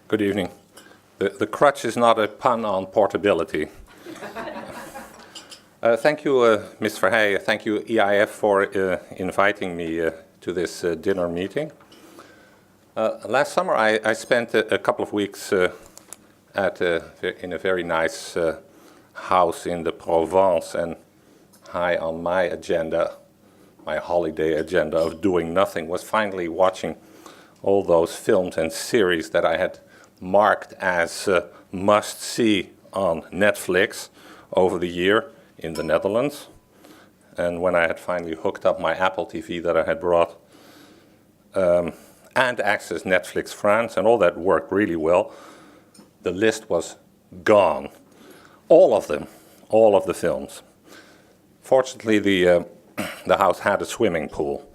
Good evening. The crutch is not a pun on portability. Thank you, Ms. Verheijen. Thank you, EIF, for inviting me to this dinner meeting. Last summer, I spent a couple of weeks in a very nice house in the Provence, and high on my agenda, my holiday agenda of doing nothing, was finally watching all those films and series that I had marked as must-see on Netflix over the year in the Netherlands. And when I had finally hooked up my Apple TV that I had brought and accessed Netflix France, and all that worked really well, the list was gone. All of them, all of the films. Fortunately, the house had a swimming pool.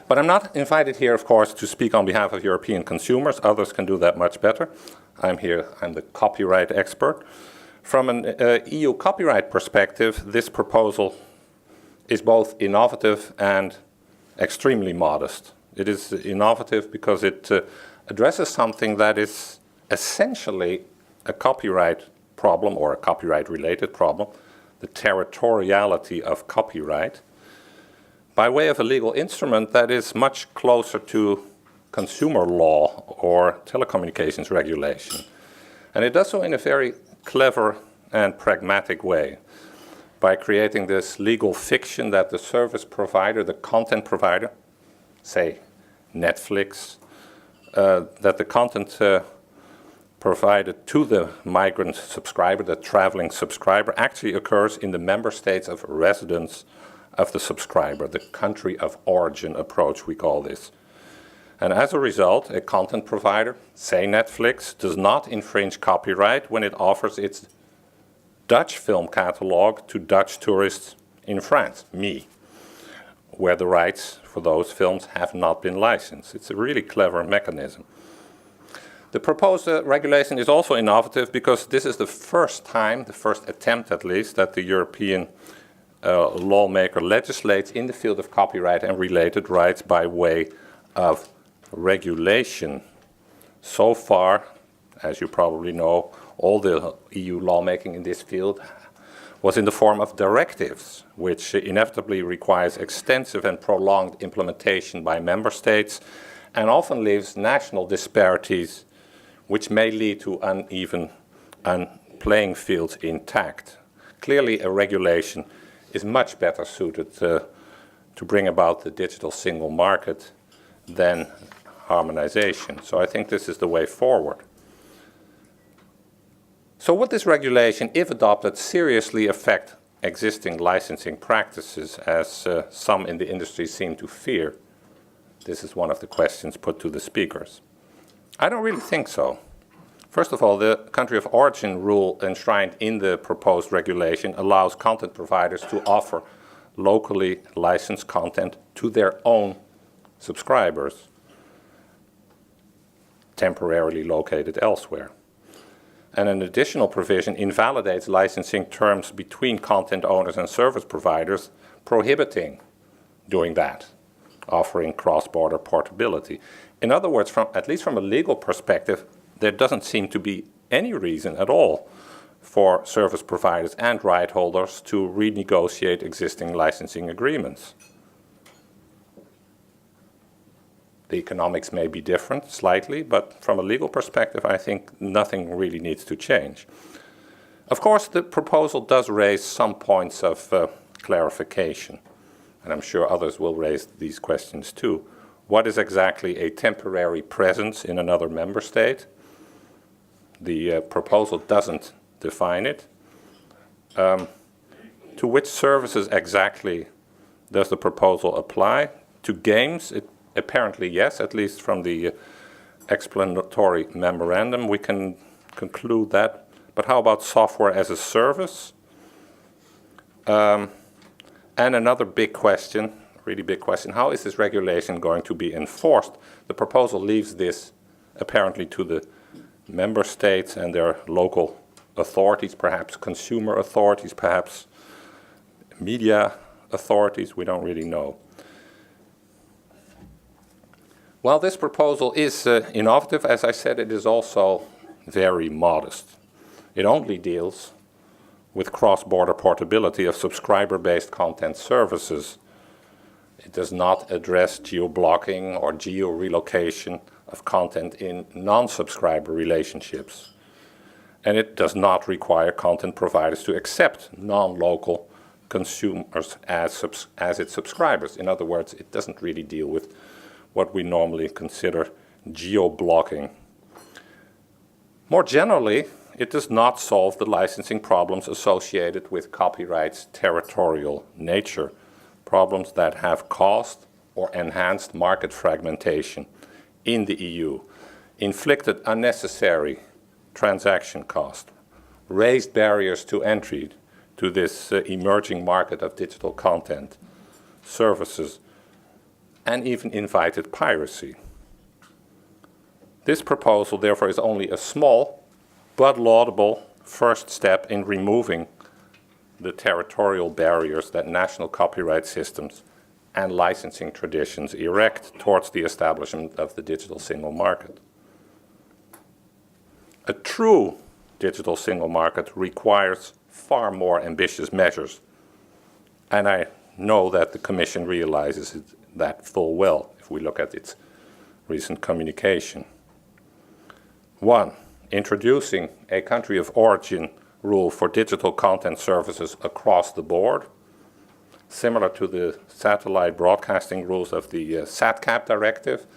But I'm not invited here, of course, to speak on behalf of European consumers. Others can do that much better. I'm the copyright expert. From an EU copyright perspective, this proposal is both innovative and extremely modest. It is innovative because it addresses something that is essentially a copyright problem, or a copyright-related problem, the territoriality of copyright, by way of a legal instrument that is much closer to consumer law or telecommunications regulation. And it does so in a very clever and pragmatic way, by creating this legal fiction that the service provider, the content provider, say Netflix, that the content provided to the migrant subscriber, the traveling subscriber, actually occurs in the member states of residence of the subscriber, the country of origin approach, we call this. And as a result, a content provider, say Netflix, does not infringe copyright when it offers its Dutch film catalog to Dutch tourists in France, me, where the rights for those films have not been licensed. It's a really clever mechanism. The proposed regulation is also innovative because this is the first time, the first attempt at least, that the European lawmaker legislates in the field of copyright and related rights by way of regulation. So far, as you probably know, all the EU lawmaking in this field was in the form of directives, which inevitably requires extensive and prolonged implementation by member states, and often leaves national disparities, which may lead to uneven playing fields intact. Clearly, a regulation is much better suited to bring about the digital single market than harmonization. So I think this is the way forward. So would this regulation, if adopted, seriously affect existing licensing practices, as some in the industry seem to fear? This is one of the questions put to the speakers. I don't really think so. First of all, the country of origin rule enshrined in the proposed regulation allows content providers to offer locally licensed content to their own subscribers, temporarily located elsewhere. And an additional provision invalidates licensing terms between content owners and service providers, prohibiting doing that, offering cross-border portability. In other words, at least from a legal perspective, there doesn't seem to be any reason at all for service providers and right holders to renegotiate existing licensing agreements. The economics may be different slightly, but from a legal perspective, I think nothing really needs to change. Of course, the proposal does raise some points of clarification, and I'm sure others will raise these questions too. What is exactly a temporary presence in another member state? The proposal doesn't define it. To which services exactly does the proposal apply? To games? Apparently yes, at least from the explanatory memorandum we can conclude that. But how about software as a service? And another big question, really big question, how is this regulation going to be enforced? The proposal leaves this apparently to the member states and their local authorities, perhaps consumer authorities, perhaps media authorities, we don't really know. While this proposal is innovative, as I said, it is also very modest. It only deals with cross-border portability of subscriber-based content services. It does not address geo-blocking or geo-relocation of content in non-subscriber relationships. And it does not require content providers to accept non-local consumers as its subscribers. In other words, it doesn't really deal with what we normally consider geo-blocking. More generally, it does not solve the licensing problems associated with copyright's territorial nature, problems that have caused or enhanced market fragmentation in the EU, inflicted unnecessary transaction cost, raised barriers to entry to this emerging market of digital content, services, and even invited piracy. This proposal, therefore, is only a small but laudable first step in removing the territorial barriers that national copyright systems and licensing traditions erect towards the establishment of the digital single market. A true digital single market requires far more ambitious measures, and I know that the Commission realizes that full well if we look at its recent communication. 1. Introducing a country of origin rule for digital content services across the board, similar to the satellite broadcasting rules of the SATCAP directive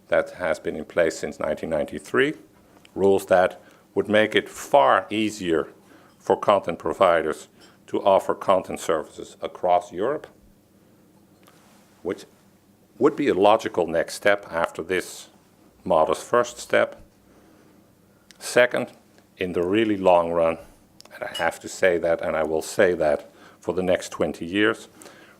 that has been in place since 1993, rules that would make it far easier for content providers to offer content services across Europe, which would be a logical next step after this modest first step. Second, in the really long run, and I have to say that, and I will say that for the next 20 years,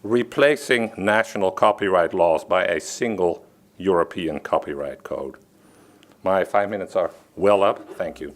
replacing national copyright laws by a single European copyright code. My 5 minutes are well up. Thank you.